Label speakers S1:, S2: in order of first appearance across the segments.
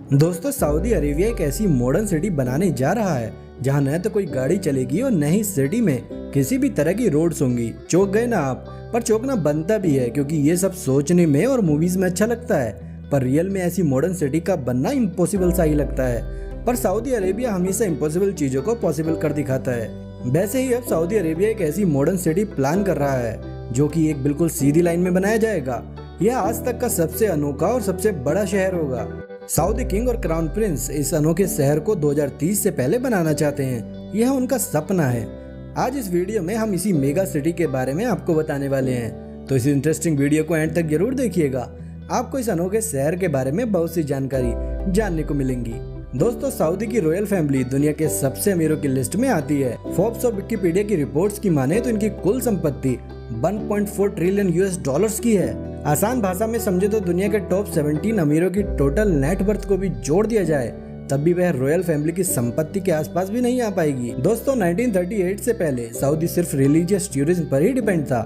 S1: दोस्तों, Saudi Arabia एक ऐसी मॉडर्न सिटी बनाने जा रहा है जहां न तो कोई गाड़ी चलेगी और न ही सिटी में किसी भी तरह की रोड्स होंगी। चौंक गए ना आप? पर चौंकना बनता भी है, क्योंकि ये सब सोचने में और मूवीज में अच्छा लगता है, पर रियल में ऐसी मॉडर्न सिटी का बनना इम्पॉसिबल सा ही लगता है। पर सऊदी अरेबिया हमेशा इम्पॉसिबल चीजों को पॉसिबल कर दिखाता है। वैसे ही अब सऊदी अरेबिया एक ऐसी मॉडर्न सिटी प्लान कर रहा है जो कि एक बिल्कुल सीधी लाइन में बनाया जाएगा। यह आज तक का सबसे अनोखा और सबसे बड़ा शहर होगा। सऊदी किंग और क्राउन प्रिंस इस अनोखे शहर को 2030 से पहले बनाना चाहते हैं। यह उनका सपना है। आज इस वीडियो में हम इसी मेगा सिटी के बारे में आपको बताने वाले हैं, तो इस इंटरेस्टिंग वीडियो को एंड तक जरूर देखिएगा। आपको इस अनोखे शहर के बारे में बहुत सी जानकारी जानने को मिलेंगी। दोस्तों, सऊदी की रॉयल फैमिली दुनिया के सबसे अमीरों की लिस्ट में आती है। फोर्ब्स और विकिपीडिया की रिपोर्ट्स की माने तो इनकी कुल संपत्ति 1.4 ट्रिलियन यूएस डॉलर्स की है। आसान भाषा में समझे तो दुनिया के टॉप 17 अमीरों की टोटल नेट वर्थ को भी जोड़ दिया जाए तब भी वह रॉयल फैमिली की संपत्ति के आसपास भी नहीं आ पाएगी। दोस्तों, 1938 से पहले सऊदी सिर्फ रिलीजियस टूरिज्म पर ही डिपेंड था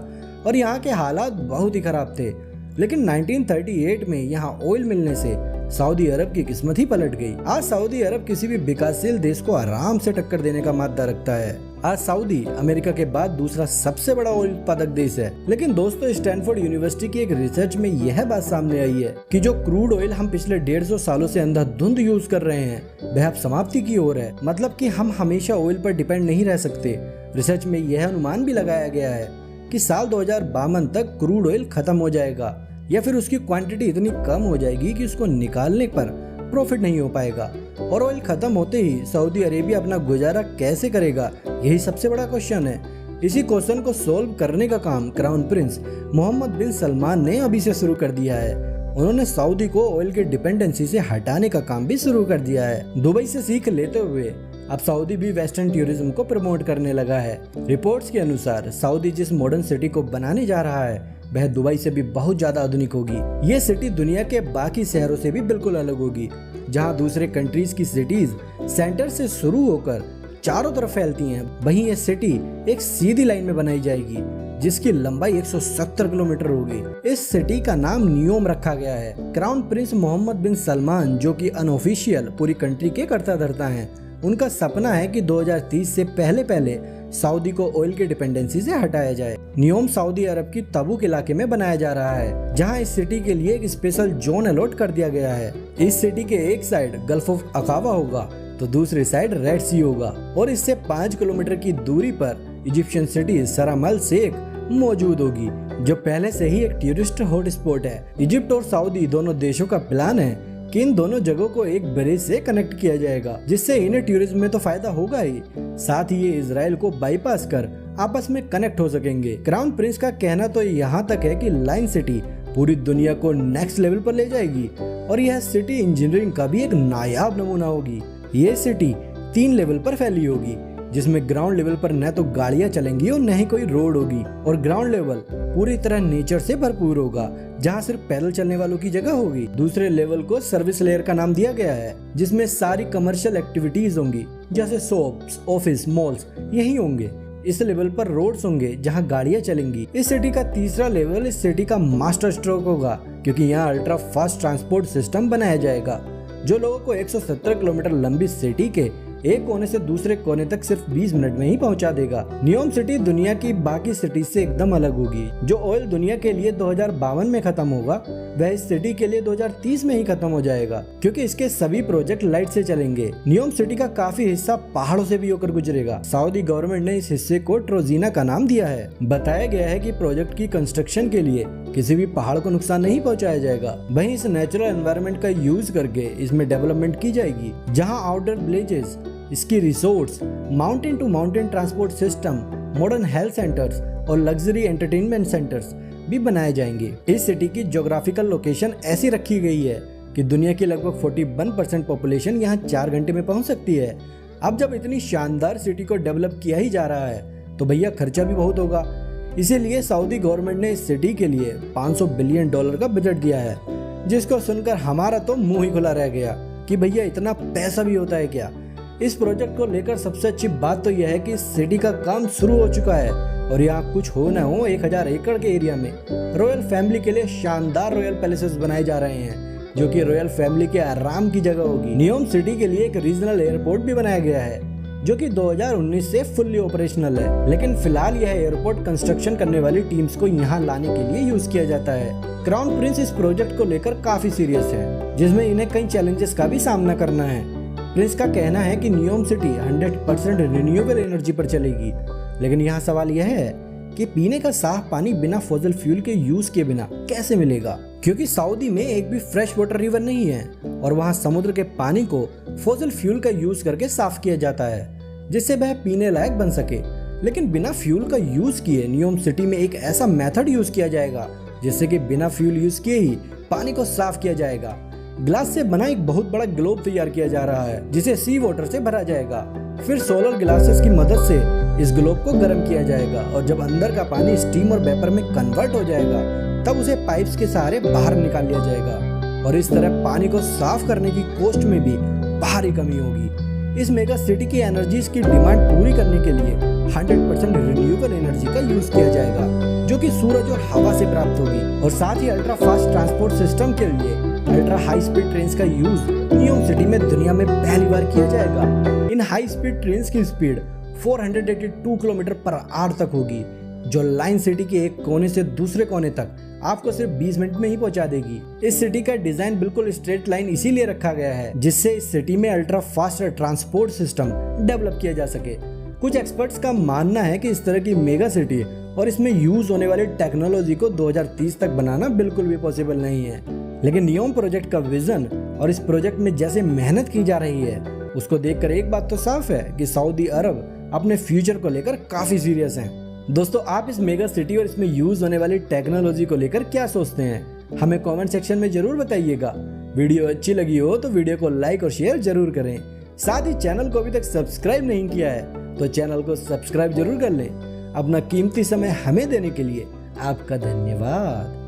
S1: और यहाँ के हालात बहुत ही खराब थे। लेकिन 1938 में यहाँ ऑयल मिलने से सऊदी अरब की किस्मत ही पलट गई। आज सऊदी अरब किसी भी विकासशील देश को आराम से टक्कर देने का मादा रखता है। आज सऊदी अमेरिका के बाद दूसरा सबसे बड़ा ऑयल उत्पादक देश है। लेकिन दोस्तों, स्टैनफोर्ड यूनिवर्सिटी की एक रिसर्च में यह बात सामने आई है कि जो क्रूड ऑयल हम पिछले 150 सालों से अंधाधुंध यूज कर रहे हैं वह अब समाप्ति की ओर है। मतलब कि हम हमेशा ऑयल पर डिपेंड नहीं रह सकते। रिसर्च में यह अनुमान भी लगाया गया है कि साल 2052 तक क्रूड ऑयल खत्म हो जाएगा या फिर उसकी क्वांटिटी इतनी कम हो जाएगी कि उसको निकालने पर प्रॉफिट नहीं हो पाएगा। और ऑयल खत्म होते ही सऊदी अरेबिया अपना गुजारा कैसे करेगा, यही सबसे बड़ा क्वेश्चन है। इसी क्वेश्चन को सोल्व करने का काम क्राउन प्रिंस मोहम्मद बिन सलमान ने अभी से शुरू कर दिया है। उन्होंने सऊदी को ऑयल की डिपेंडेंसी से हटाने का काम भी शुरू कर दिया है। दुबई से सीख लेते हुए अब सऊदी भी वेस्टर्न टूरिज्म को प्रमोट करने लगा है। रिपोर्ट्स के अनुसार सऊदी जिस मॉडर्न सिटी को बनाने जा रहा है वह दुबई से भी बहुत ज्यादा आधुनिक होगी। ये सिटी दुनिया के बाकी शहरों से भी बिल्कुल अलग होगी, जहां दूसरे कंट्रीज की सिटीज सेंटर से शुरू होकर चारों तरफ फैलती हैं। वहीं ये सिटी एक सीधी लाइन में बनाई जाएगी जिसकी लंबाई 170 किलोमीटर होगी। इस सिटी का नाम नियोम रखा गया है। क्राउन प्रिंस मोहम्मद बिन सलमान, जो कि अनऑफिशियल पूरी कंट्री के कर्ता धर्ता हैं, उनका सपना है कि 2030 से पहले सऊदी को ऑयल की डिपेंडेंसी से हटाया जाए। नियोम सऊदी अरब की तबूक इलाके में बनाया जा रहा है, जहां इस सिटी के लिए एक स्पेशल जोन अलॉट कर दिया गया है। इस सिटी के एक साइड गल्फ ऑफ अकाबा होगा तो दूसरी साइड रेड सी होगा और इससे 5 किलोमीटर की दूरी पर इजिप्शियन सिटी शर्म अल शेख मौजूद होगी, जो पहले से ही एक टूरिस्ट हॉट स्पॉट है। इजिप्ट और सऊदी दोनों देशों का प्लान है कि इन दोनों जगहों को एक ब्रिज से कनेक्ट किया जाएगा, जिससे इन्हें टूरिज्म में तो फायदा होगा ही, साथ ही ये इजराइल को बाईपास कर आपस में कनेक्ट हो सकेंगे। क्राउन प्रिंस का कहना तो यहाँ तक है कि लाइन सिटी पूरी दुनिया को नेक्स्ट लेवल पर ले जाएगी और यह सिटी इंजीनियरिंग का भी एक नायाब नमूना होगी। ये सिटी 3 लेवल पर फैली होगी, जिसमें ग्राउंड लेवल पर न तो गाड़ियां चलेंगी और न ही कोई रोड होगी, और ग्राउंड लेवल पूरी तरह नेचर से भरपूर होगा, जहां सिर्फ पैदल चलने वालों की जगह होगी। दूसरे लेवल को सर्विस लेयर का नाम दिया गया है, जिसमें सारी कमर्शियल एक्टिविटीज होंगी, जैसे शॉप्स, ऑफिस, मॉल्स यही होंगे। इस लेवल पर रोड्स होंगे जहां गाड़ियां चलेंगी। इस सिटी का तीसरा लेवल इस सिटी का मास्टर स्ट्रोक होगा, क्योंकि यहाँ अल्ट्रा फास्ट ट्रांसपोर्ट सिस्टम बनाया जाएगा, जो लोगों को 170 किलोमीटर लंबी सिटी के एक कोने से दूसरे कोने तक सिर्फ 20 मिनट में ही पहुंचा देगा। नियोम सिटी दुनिया की बाकी सिटी से एकदम अलग होगी। जो ऑयल दुनिया के लिए 2052 में खत्म होगा वह इस सिटी के लिए 2030 में ही खत्म हो जाएगा, क्योंकि इसके सभी प्रोजेक्ट लाइट से चलेंगे। नियोम सिटी का काफी हिस्सा पहाड़ों से भी होकर गुजरेगा। सऊदी गवर्नमेंट ने इस हिस्से को ट्रोजीना का नाम दिया है। बताया गया है कि प्रोजेक्ट की कंस्ट्रक्शन के लिए किसी भी पहाड़ को नुकसान नहीं पहुंचाया जाएगा। वहीं इस नेचुरल एनवायरनमेंट का यूज करके इसमें डेवलपमेंट की जाएगी, जहां outdoor villages, ski resorts, mountain to mountain transport system, modern health centres और लग्जरी एंटरटेनमेंट सेंटर्स भी बनाए जाएंगे। इस सिटी की ज्योग्राफिकल लोकेशन ऐसी रखी गई है कि दुनिया की लगभग 41% पॉपुलेशन यहाँ 4 घंटे में पहुँच सकती है। अब जब इतनी शानदार सिटी को डेवलप किया ही जा रहा है तो भैया खर्चा भी बहुत होगा। इसीलिए सऊदी गवर्नमेंट ने इस सिटी के लिए $500 बिलियन का बजट दिया है, जिसको सुनकर हमारा तो मुंह ही खुला रह गया कि भैया इतना पैसा भी होता है क्या। इस प्रोजेक्ट को लेकर सबसे अच्छी बात तो यह है कि इस सिटी का काम शुरू हो चुका है और यहाँ कुछ हो न हो 1000 एकड़ के एरिया में रॉयल फैमिली के लिए शानदार रॉयल पैलेसेस बनाए जा रहे हैं, जो कि रॉयल फैमिली के आराम की जगह होगी। नियोम सिटी के लिए एक रीजनल एयरपोर्ट भी बनाया गया है जो कि 2019 से फुल्ली ऑपरेशनल है, लेकिन फिलहाल यह एयरपोर्ट कंस्ट्रक्शन करने वाली टीम्स को यहाँ लाने के लिए यूज किया जाता है। क्राउन प्रिंस इस प्रोजेक्ट को लेकर काफी सीरियस है, जिसमें इन्हें कई चैलेंजेस का भी सामना करना है। प्रिंस का कहना है कि नियोम सिटी 100% रिन्यूएबल एनर्जी पर चलेगी, लेकिन यहाँ सवाल यह है कि पीने का साफ पानी बिना फॉसिल फ्यूल के यूज के बिना कैसे मिलेगा, क्योंकि सऊदी में एक भी फ्रेश वाटर रिवर नहीं है और वहाँ समुद्र के पानी को फॉसिल फ्यूल का यूज करके साफ किया जाता है जिससे वह पीने लायक बन सके। लेकिन बिना फ्यूल का यूज किए नियोम सिटी में एक ऐसा मेथड यूज किया जाएगा जिससे कि बिना फ्यूल यूज किए ही पानी को साफ किया जाएगा। ग्लास से बना एक बहुत बड़ा ग्लोब तैयार किया जा रहा है जिसे सी वाटर से भरा जाएगा। फिर सोलर ग्लासेस की मदद से इस ग्लोब को गर्म किया जाएगा और जब अंदर का पानी स्टीम और वेपर में कन्वर्ट हो जाएगा तब उसे पाइप्स के सहारे बाहर निकाल लिया जाएगा और इस तरह पानी को साफ करने की कॉस्ट में भी भारी कमी होगी। इस मेगा सिटी की एनर्जीज की डिमांड पूरी करने के लिए 100% रिन्यूएबल एनर्जी का यूज किया जाएगा जो कि सूरज और हवा से प्राप्त होगी। और साथ ही अल्ट्रा फास्ट ट्रांसपोर्ट सिस्टम के लिए अल्ट्रा हाई स्पीड ट्रेन का यूज नियोम सिटी में दुनिया में पहली बार किया जाएगा। इन हाई स्पीड ट्रेन की स्पीड 482 किलोमीटर पर आवर तक होगी जो लाइन सिटी के एक कोने से दूसरे कोने तक आपको सिर्फ 20 मिनट में ही पहुंचा देगी। इस सिटी का डिजाइन बिल्कुल स्ट्रेट लाइन इसीलिए रखा गया है जिससे इस सिटी में ultra fast transport system develop किया जा सके। कुछ एक्सपर्ट्स का मानना है कि इस तरह की मेगा सिटी और इसमें यूज होने वाली टेक्नोलॉजी को 2030 तक बनाना बिल्कुल भी पॉसिबल नहीं है, लेकिन नियोम प्रोजेक्ट का विजन और इस प्रोजेक्ट में जैसे मेहनत की जा रही है उसको देखकर एक बात तो साफ है कि सऊदी अरब अपने फ्यूचर को लेकर काफी सीरियस हैं। दोस्तों, आप इस मेगा सिटी और इसमें यूज होने वाली टेक्नोलॉजी को लेकर क्या सोचते हैं, हमें कमेंट सेक्शन में जरूर बताइएगा। वीडियो अच्छी लगी हो तो वीडियो को लाइक और शेयर जरूर करें। साथ ही चैनल को अभी तक सब्सक्राइब नहीं किया है तो चैनल को सब्सक्राइब जरूर कर लें। अपना कीमती समय हमें देने के लिए आपका धन्यवाद।